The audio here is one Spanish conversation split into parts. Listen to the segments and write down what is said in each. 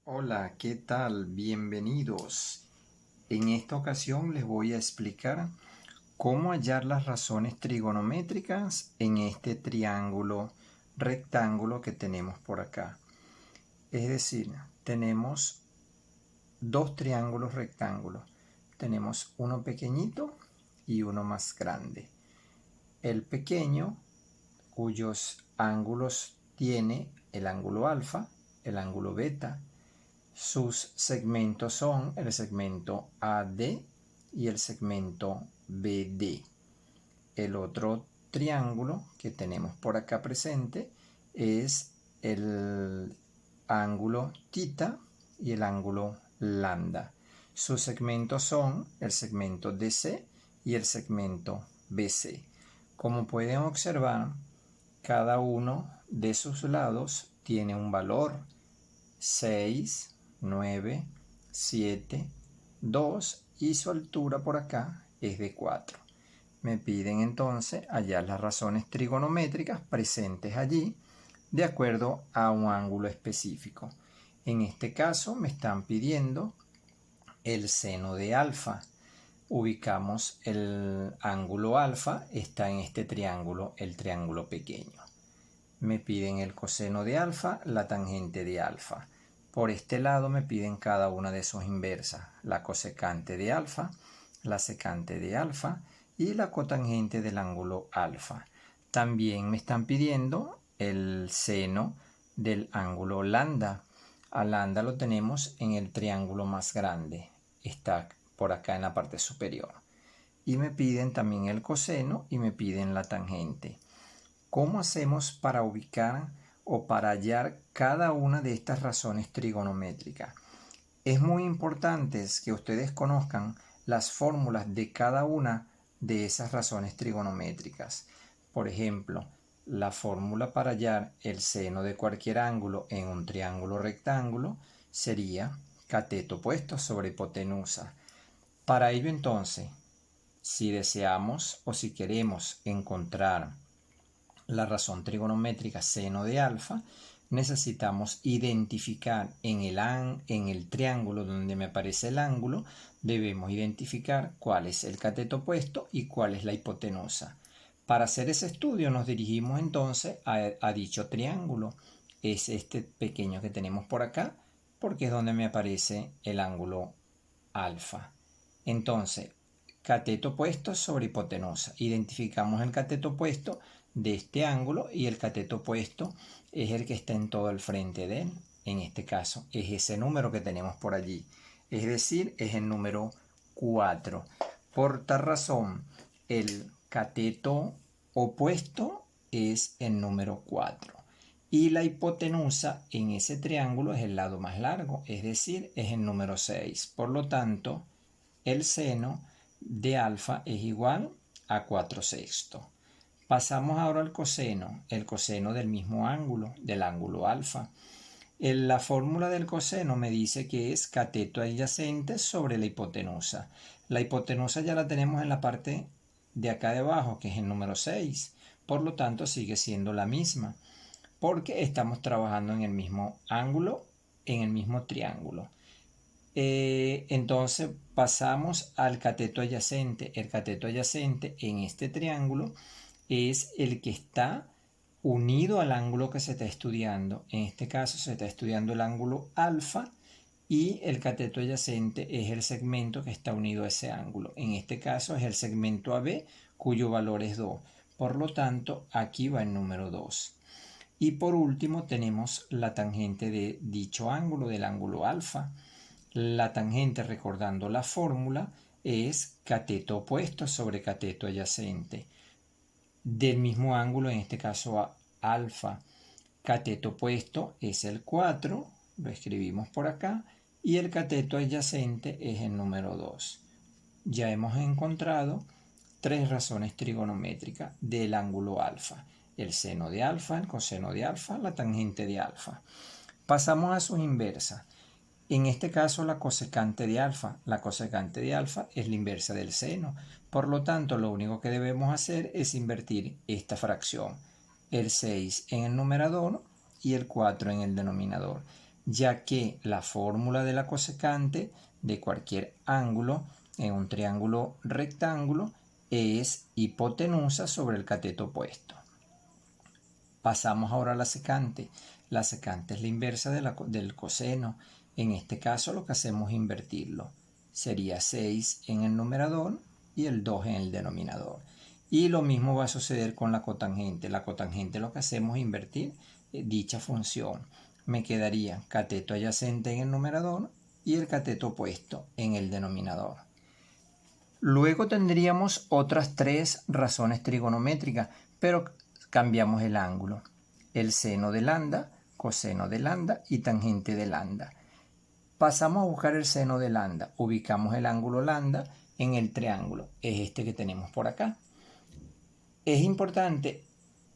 Hola, ¿qué tal? Bienvenidos. En esta ocasión les voy a explicar cómo hallar las razones trigonométricas en este triángulo rectángulo que tenemos por acá. Es decir, tenemos dos triángulos rectángulos. Tenemos uno pequeñito y uno más grande. El pequeño, cuyos ángulos tiene el ángulo alfa, el ángulo beta. Sus segmentos son el segmento AD y el segmento BD. El otro triángulo que tenemos por acá presente es el ángulo θ y el ángulo lambda. Sus segmentos son el segmento DC y el segmento BC. Como pueden observar, cada uno de sus lados tiene un valor 6, 9, 7, 2 y su altura por acá es de 4. Me piden entonces hallar las razones trigonométricas presentes allí de acuerdo a un ángulo específico. En este caso me están pidiendo el seno de alfa. Ubicamos el ángulo alfa, está en este triángulo, el triángulo pequeño. Me piden el coseno de alfa, la tangente de alfa. Por este lado me piden cada una de sus inversas, la cosecante de alfa, la secante de alfa y la cotangente del ángulo alfa. También me están pidiendo el seno del ángulo lambda. A lambda lo tenemos en el triángulo más grande, está por acá en la parte superior. Y me piden también el coseno y me piden la tangente. ¿Cómo hacemos para ubicar o para hallar cada una de estas razones trigonométricas? Es muy importante que ustedes conozcan las fórmulas de cada una de esas razones trigonométricas. Por ejemplo, la fórmula para hallar el seno de cualquier ángulo en un triángulo rectángulo sería cateto opuesto sobre hipotenusa. Para ello entonces, si deseamos o si queremos encontrar la razón trigonométrica seno de alfa, necesitamos identificar en el triángulo donde me aparece el ángulo, debemos identificar cuál es el cateto opuesto y cuál es la hipotenusa. Para hacer ese estudio nos dirigimos entonces a dicho triángulo. Es este pequeño que tenemos por acá, porque es donde me aparece el ángulo alfa. Entonces, cateto opuesto sobre hipotenusa. Identificamos el cateto opuesto de este ángulo y el cateto opuesto es el que está en todo el frente de él. En este caso es ese número que tenemos por allí. Es decir, es el número 4. Por tal razón, el cateto opuesto es el número 4. Y la hipotenusa en ese triángulo es el lado más largo, es decir, es el número 6. Por lo tanto, el seno de alfa es igual a 4/6. Pasamos ahora al coseno, el coseno del mismo ángulo, del ángulo alfa. La fórmula del coseno me dice que es cateto adyacente sobre la hipotenusa. La hipotenusa ya la tenemos en la parte de acá de abajo, que es el número 6. Por lo tanto, sigue siendo la misma, porque estamos trabajando en el mismo ángulo, en el mismo triángulo. Entonces pasamos al cateto adyacente. El cateto adyacente en este triángulo es el que está unido al ángulo que se está estudiando. En este caso se está estudiando el ángulo alfa y el cateto adyacente es el segmento que está unido a ese ángulo. En este caso es el segmento AB, cuyo valor es 2. Por lo tanto, aquí va el número 2. Y por último tenemos la tangente de dicho ángulo, del ángulo alfa. La tangente, recordando la fórmula, es cateto opuesto sobre cateto adyacente del mismo ángulo, en este caso alfa. Cateto opuesto es el 4, lo escribimos por acá, y el cateto adyacente es el número 2. Ya hemos encontrado tres razones trigonométricas del ángulo alfa: el seno de alfa, el coseno de alfa, la tangente de alfa. Pasamos a sus inversas. En este caso, la cosecante de alfa. La cosecante de alfa es la inversa del seno. Por lo tanto, lo único que debemos hacer es invertir esta fracción. El 6 en el numerador y el 4 en el denominador. ya que la fórmula de la cosecante de cualquier ángulo en un triángulo rectángulo es hipotenusa sobre el cateto opuesto. Pasamos ahora a la secante. La secante es la inversa del coseno. En este caso lo que hacemos es invertirlo. Sería 6 en el numerador y el 2 en el denominador. Y lo mismo va a suceder con la cotangente. La cotangente lo que hacemos es invertir dicha función. Me quedaría cateto adyacente en el numerador y el cateto opuesto en el denominador. Luego tendríamos otras 3 razones trigonométricas, pero cambiamos el ángulo. El seno de lambda, coseno de lambda y tangente de lambda. Pasamos a buscar el seno de lambda. Ubicamos el ángulo lambda en el triángulo. Es este que tenemos por acá. Es importante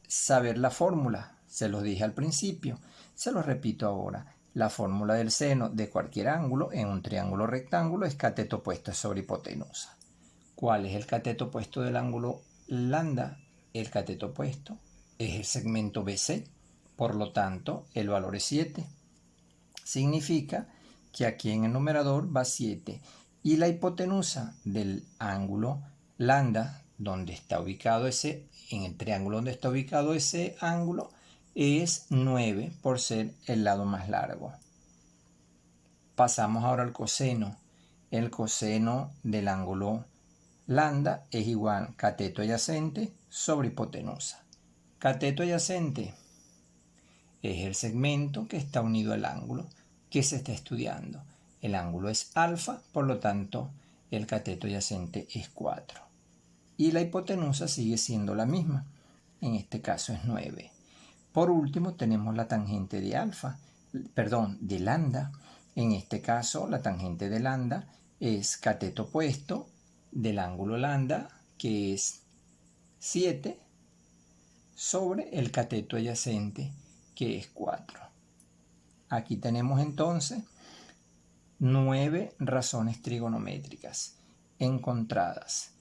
saber la fórmula. Se los dije al principio. Se los repito ahora. La fórmula del seno de cualquier ángulo en un triángulo rectángulo es cateto opuesto sobre hipotenusa. ¿Cuál es el cateto opuesto del ángulo lambda? El cateto opuesto es el segmento BC, por lo tanto el valor es 7. Significa que aquí en el numerador va 7 y la hipotenusa del ángulo lambda, donde está ubicado en el triángulo donde está ubicado ese ángulo, es 9 por ser el lado más largo. Pasamos ahora al coseno. El coseno del ángulo lambda es igual cateto adyacente sobre hipotenusa. Cateto adyacente es el segmento que está unido al ángulo que se está estudiando. El ángulo es alfa, por lo tanto el cateto adyacente es 4. Y la hipotenusa sigue siendo la misma. En este caso es 9. Por último tenemos la tangente de de lambda. En este caso la tangente de lambda es cateto opuesto del ángulo lambda, que es 7, sobre el cateto adyacente, que es 4. Aquí tenemos entonces 9 razones trigonométricas encontradas.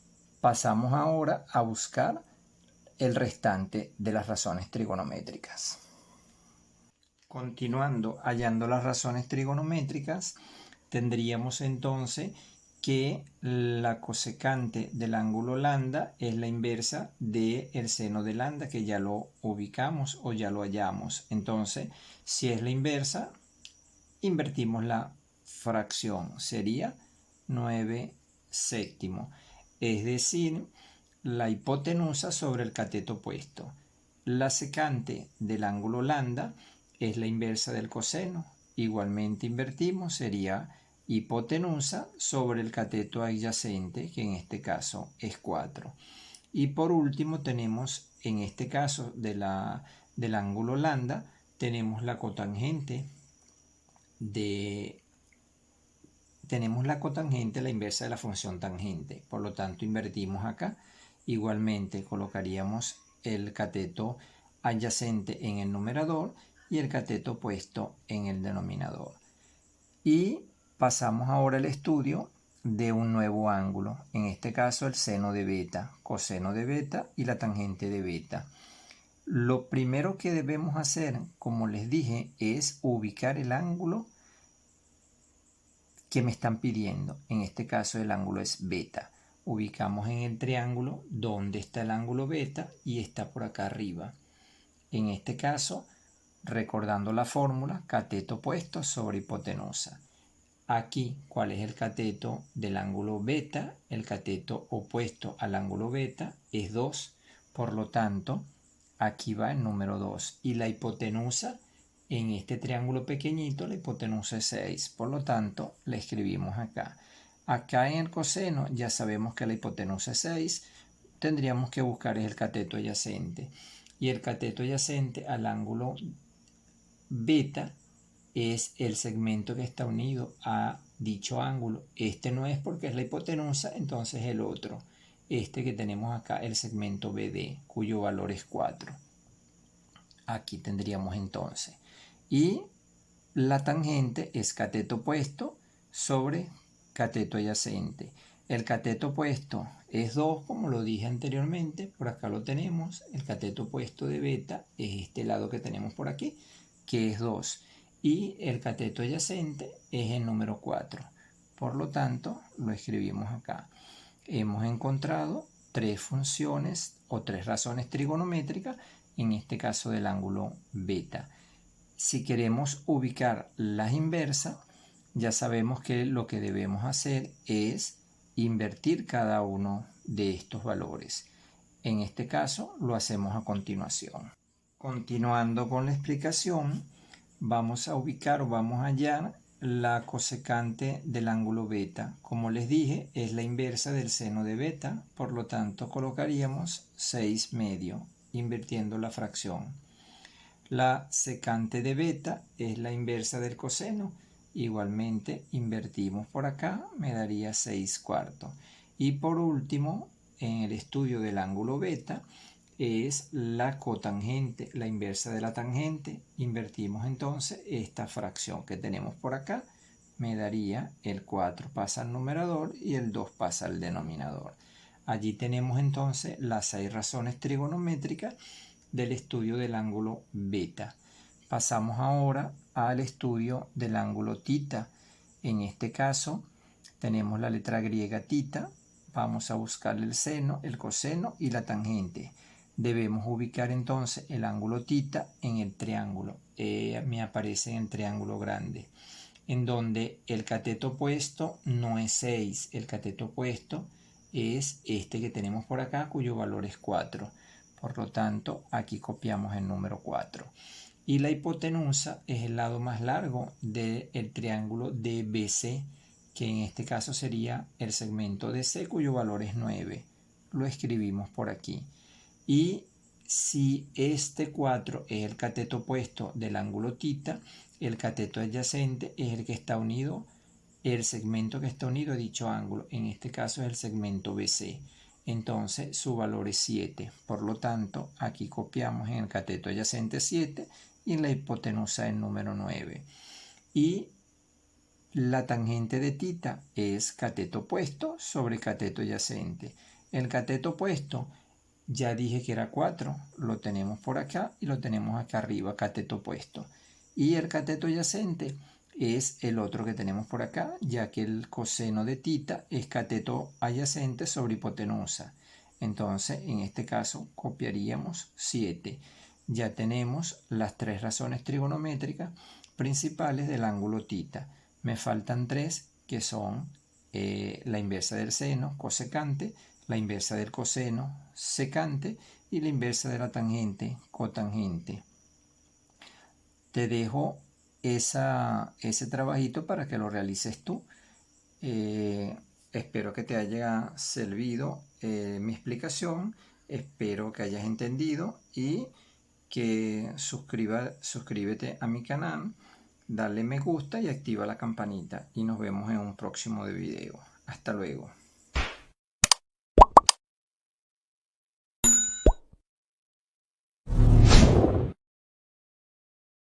Pasamos ahora a buscar el restante de las razones trigonométricas. Continuando hallando las razones trigonométricas, tendríamos entonces que la cosecante del ángulo lambda es la inversa del seno de lambda, que ya lo ubicamos o ya lo hallamos. Entonces, si es la inversa, invertimos la fracción. Sería 9 séptimos. Es decir, la hipotenusa sobre el cateto opuesto. La secante del ángulo lambda es la inversa del coseno. Igualmente invertimos, sería hipotenusa sobre el cateto adyacente, que en este caso es 4. Y por último tenemos, en este caso del ángulo lambda, tenemos la cotangente la inversa de la función tangente. Por lo tanto, invertimos acá. Igualmente colocaríamos el cateto adyacente en el numerador y el cateto opuesto en el denominador. Y pasamos ahora al estudio de un nuevo ángulo, en este caso el seno de beta, coseno de beta y la tangente de beta. Lo primero que debemos hacer, como les dije, es ubicar el ángulo que me están pidiendo. En este caso el ángulo es beta. Ubicamos en el triángulo donde está el ángulo beta y está por acá arriba. En este caso, recordando la fórmula, cateto opuesto sobre hipotenusa. Aquí, ¿cuál es el cateto del ángulo beta? El cateto opuesto al ángulo beta es 2. Por lo tanto, aquí va el número 2. Y la hipotenusa, en este triángulo pequeñito, la hipotenusa es 6. Por lo tanto, la escribimos acá. Acá en el coseno ya sabemos que la hipotenusa es 6. Tendríamos que buscar el cateto adyacente. Y el cateto adyacente al ángulo beta es el segmento que está unido a dicho ángulo. Este no es porque es la hipotenusa, entonces el otro. Este que tenemos acá, el segmento BD, cuyo valor es 4. Aquí tendríamos entonces. Y la tangente es cateto opuesto sobre cateto adyacente. El cateto opuesto es 2, como lo dije anteriormente. Por acá lo tenemos. El cateto opuesto de beta es este lado que tenemos por aquí, que es 2. y el cateto adyacente es el número 4. Por lo tanto, lo escribimos acá. Hemos encontrado tres funciones o tres razones trigonométricas, en este caso del ángulo beta. Si queremos ubicar las inversas, ya sabemos que lo que debemos hacer es invertir cada uno de estos valores. En este caso lo hacemos a continuación. Continuando con la explicación, vamos a ubicar o vamos a hallar la cosecante del ángulo beta. Como les dije, es la inversa del seno de beta, por lo tanto colocaríamos 6 medio, invirtiendo la fracción. La secante de beta es la inversa del coseno, igualmente invertimos por acá, me daría 6 cuartos. Y por último, en el estudio del ángulo beta, es la cotangente, la inversa de la tangente. Invertimos entonces esta fracción que tenemos por acá, me daría el 4 pasa al numerador y el 2 pasa al denominador. Allí tenemos entonces las 6 razones trigonométricas del estudio del ángulo beta. Pasamos ahora al estudio del ángulo tita. En este caso tenemos la letra griega tita. Vamos a buscar el seno, el coseno y la tangente. Debemos ubicar entonces el ángulo tita en el triángulo. Me aparece en el triángulo grande, en donde el cateto opuesto no es 6. El cateto opuesto es este que tenemos por acá, cuyo valor es 4. Por lo tanto, aquí copiamos el número 4. Y la hipotenusa es el lado más largo del triángulo DBC, que en este caso sería el segmento DC, cuyo valor es 9. Lo escribimos por aquí. Y si este 4 es el cateto opuesto del ángulo tita, el cateto adyacente es el que está unido, el segmento que está unido a dicho ángulo. En este caso es el segmento BC. Entonces su valor es 7. Por lo tanto, aquí copiamos en el cateto adyacente 7 y en la hipotenusa el número 9. Y la tangente de tita es cateto opuesto sobre cateto adyacente. El cateto opuesto, ya dije que era 4, lo tenemos por acá y lo tenemos acá arriba, cateto opuesto. Y el cateto adyacente es el otro que tenemos por acá, ya que el coseno de tita es cateto adyacente sobre hipotenusa. Entonces, en este caso, copiaríamos 7. Ya tenemos las tres razones trigonométricas principales del ángulo tita. Me faltan 3, que son la inversa del seno, cosecante, la inversa del coseno, secante, y la inversa de la tangente, cotangente. Te dejo ese trabajito para que lo realices tú. Espero que te haya servido mi explicación, espero que hayas entendido y que suscríbete a mi canal, dale me gusta y activa la campanita y nos vemos en un próximo video. Hasta luego.